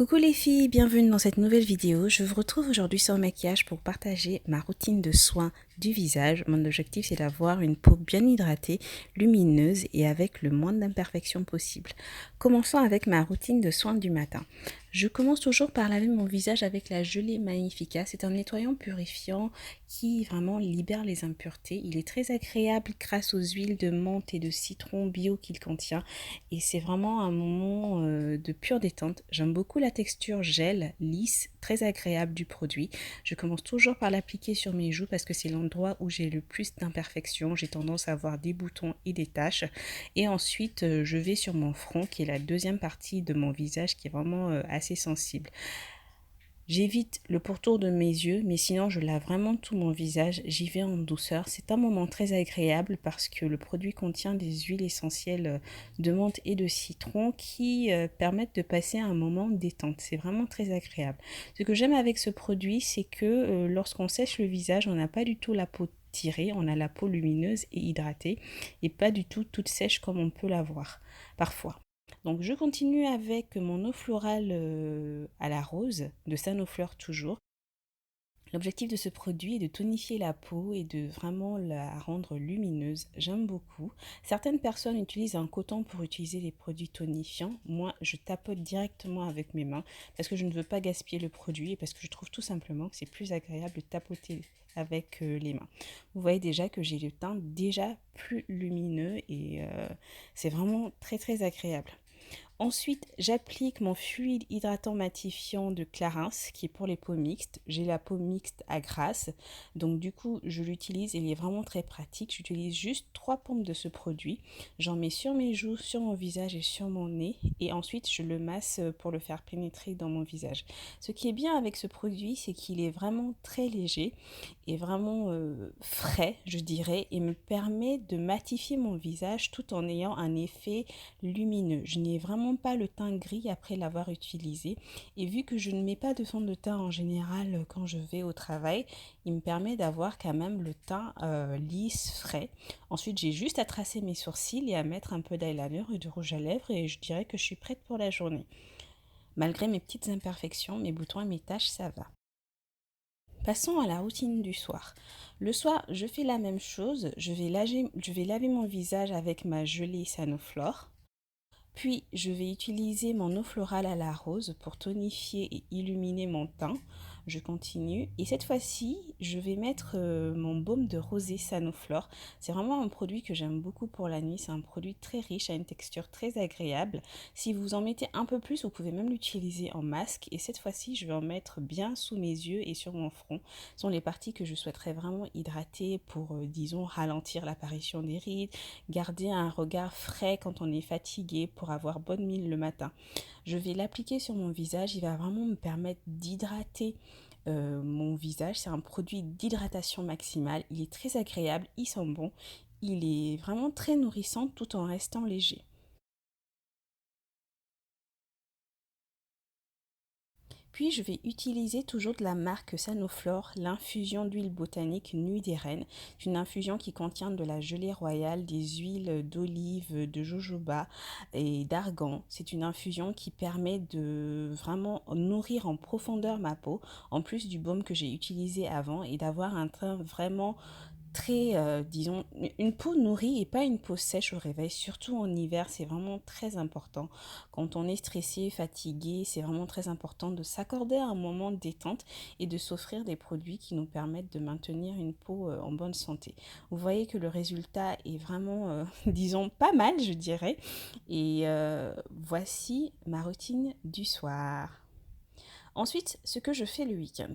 Coucou les filles, bienvenue dans cette nouvelle vidéo. Je vous retrouve aujourd'hui sur Maquillage pour partager ma routine de soins du visage. Mon objectif c'est d'avoir une peau bien hydratée, lumineuse et avec le moins d'imperfections possible. Commençons avec ma routine de soins du matin. Je commence toujours par laver mon visage avec la gelée Magnifica. C'est un nettoyant purifiant qui vraiment libère les impuretés. Il est très agréable grâce aux huiles de menthe et de citron bio qu'il contient. Et c'est vraiment un moment de pure détente. J'aime beaucoup la texture gel, lisse, très agréable du produit. Je commence toujours par l'appliquer sur mes joues parce que c'est l'endroit où j'ai le plus d'imperfections. J'ai tendance à avoir des boutons et des taches. Et ensuite, je vais sur mon front qui est la deuxième partie de mon visage qui est vraiment assez sensible. J'évite le pourtour de mes yeux, mais sinon je lave vraiment tout mon visage, j'y vais en douceur. C'est un moment très agréable parce que le produit contient des huiles essentielles de menthe et de citron qui permettent de passer un moment détente. C'est vraiment très agréable. Ce que j'aime avec ce produit, c'est que lorsqu'on sèche le visage, on n'a pas du tout la peau tirée, on a la peau lumineuse et hydratée et pas du tout toute sèche comme on peut l'avoir parfois. Donc je continue avec mon eau florale à la rose de Sanofleur toujours. L'objectif de ce produit est de tonifier la peau et de vraiment la rendre lumineuse. J'aime beaucoup. Certaines personnes utilisent un coton pour utiliser les produits tonifiants. Moi, je tapote directement avec mes mains parce que je ne veux pas gaspiller le produit et parce que je trouve tout simplement que c'est plus agréable de tapoter avec les mains. Vous voyez déjà que j'ai le teint déjà plus lumineux et c'est vraiment très très agréable. Ensuite, j'applique mon fluide hydratant matifiant de Clarins qui est pour les peaux mixtes. J'ai la peau mixte à grasse, donc du coup je l'utilise et il est vraiment très pratique. J'utilise juste 3 pompes de ce produit. J'en mets sur mes joues, sur mon visage et sur mon nez et ensuite je le masse pour le faire pénétrer dans mon visage. Ce qui est bien avec ce produit, c'est qu'il est vraiment très léger et vraiment frais, je dirais, et me permet de matifier mon visage tout en ayant un effet lumineux. Je n'ai vraiment pas le teint gris après l'avoir utilisé et vu que je ne mets pas de fond de teint en général quand je vais au travail, il me permet d'avoir quand même le teint lisse, frais. Ensuite, j'ai juste à tracer mes sourcils et à mettre un peu d'eyeliner et de rouge à lèvres et je dirais que je suis prête pour la journée. Malgré mes petites imperfections, mes boutons et mes taches, ça va. Passons à la routine du soir. Le soir, je fais la même chose. Je vais laver mon visage avec ma gelée Sanoflore. Puis, je vais utiliser mon eau florale à la rose pour tonifier et illuminer mon teint. Je continue. Et cette fois-ci, je vais mettre mon baume de rosée Sanoflore. C'est vraiment un produit que j'aime beaucoup pour la nuit. C'est un produit très riche, a une texture très agréable. Si vous en mettez un peu plus, vous pouvez même l'utiliser en masque. Et cette fois-ci, je vais en mettre bien sous mes yeux et sur mon front. Ce sont les parties que je souhaiterais vraiment hydrater pour, disons, ralentir l'apparition des rides, garder un regard frais quand on est fatigué pour avoir bonne mine le matin. Je vais l'appliquer sur mon visage, il va vraiment me permettre d'hydrater mon visage. C'est un produit d'hydratation maximale, il est très agréable, il sent bon, il est vraiment très nourrissant tout en restant léger. Puis je vais utiliser toujours de la marque Sanoflore l'infusion d'huile botanique Nuit des Reines. C'est une infusion qui contient de la gelée royale, des huiles d'olive, de jojoba et d'argan. C'est une infusion qui permet de vraiment nourrir en profondeur ma peau, en plus du baume que j'ai utilisé avant et d'avoir un teint vraiment très, disons, une peau nourrie et pas une peau sèche au réveil, surtout en hiver, c'est vraiment très important. Quand on est stressé, fatigué, c'est vraiment très important de s'accorder un moment de détente et de s'offrir des produits qui nous permettent de maintenir une peau en bonne santé. Vous voyez que le résultat est vraiment, disons, pas mal, je dirais. Et voici ma routine du soir. Ensuite, ce que je fais le week-end.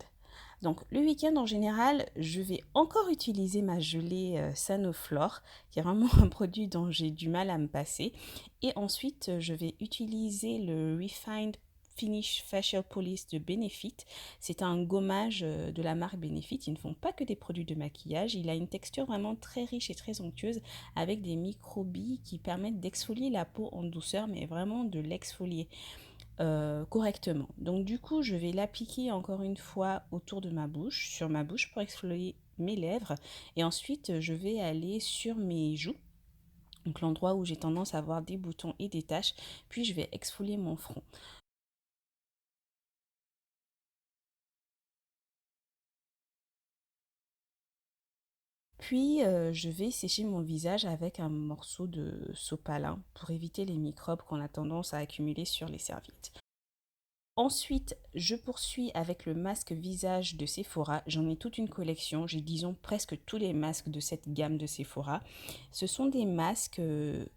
Donc le week-end en général, je vais encore utiliser ma gelée Sanoflore, qui est vraiment un produit dont j'ai du mal à me passer. Et ensuite, je vais utiliser le Refined Finish Facial Polish de Benefit. C'est un gommage de la marque Benefit. Ils ne font pas que des produits de maquillage. Il a une texture vraiment très riche et très onctueuse avec des microbilles qui permettent d'exfolier la peau en douceur, mais vraiment de l'exfolier correctement. Donc du coup, je vais l'appliquer encore une fois autour de ma bouche, sur ma bouche pour exfolier mes lèvres. Et ensuite, je vais aller sur mes joues, donc l'endroit où j'ai tendance à avoir des boutons et des taches. Puis je vais exfolier mon front. Puis, je vais sécher mon visage avec un morceau de sopalin pour éviter les microbes qu'on a tendance à accumuler sur les serviettes. Ensuite, je poursuis avec le masque visage de Sephora. J'en ai toute une collection. J'ai disons presque tous les masques de cette gamme de Sephora. Ce sont des masques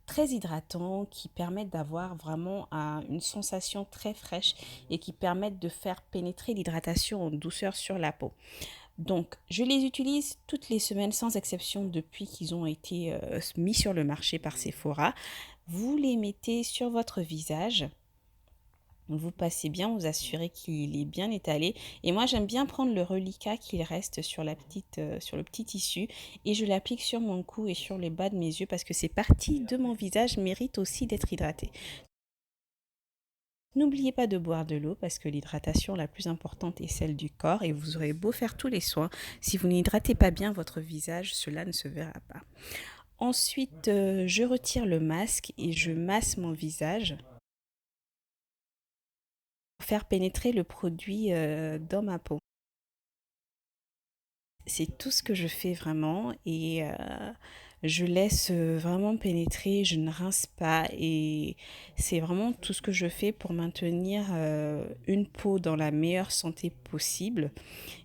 très hydratants qui permettent d'avoir vraiment une sensation très fraîche et qui permettent de faire pénétrer l'hydratation en douceur sur la peau. Donc, je les utilise toutes les semaines sans exception depuis qu'ils ont été mis sur le marché par Sephora. Vous les mettez sur votre visage. Vous passez bien, vous assurez qu'il est bien étalé. Et moi, j'aime bien prendre le reliquat qu'il reste sur sur le petit tissu et je l'applique sur mon cou et sur les bas de mes yeux parce que ces parties de mon visage méritent aussi d'être hydratées. N'oubliez pas de boire de l'eau parce que l'hydratation la plus importante est celle du corps et vous aurez beau faire tous les soins. Si vous n'hydratez pas bien votre visage, cela ne se verra pas. Ensuite, je retire le masque et je masse mon visage faire pénétrer le produit dans ma peau. C'est tout ce que je fais vraiment et je laisse vraiment pénétrer, je ne rince pas et c'est vraiment tout ce que je fais pour maintenir une peau dans la meilleure santé possible.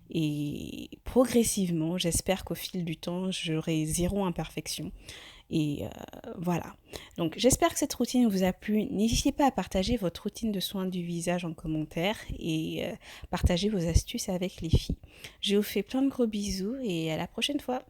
Et progressivement, j'espère qu'au fil du temps, j'aurai zéro imperfection. Et voilà. Donc j'espère que cette routine vous a plu. N'hésitez pas à partager votre routine de soins du visage en commentaire et partager vos astuces avec les filles. Je vous fais plein de gros bisous et à la prochaine fois.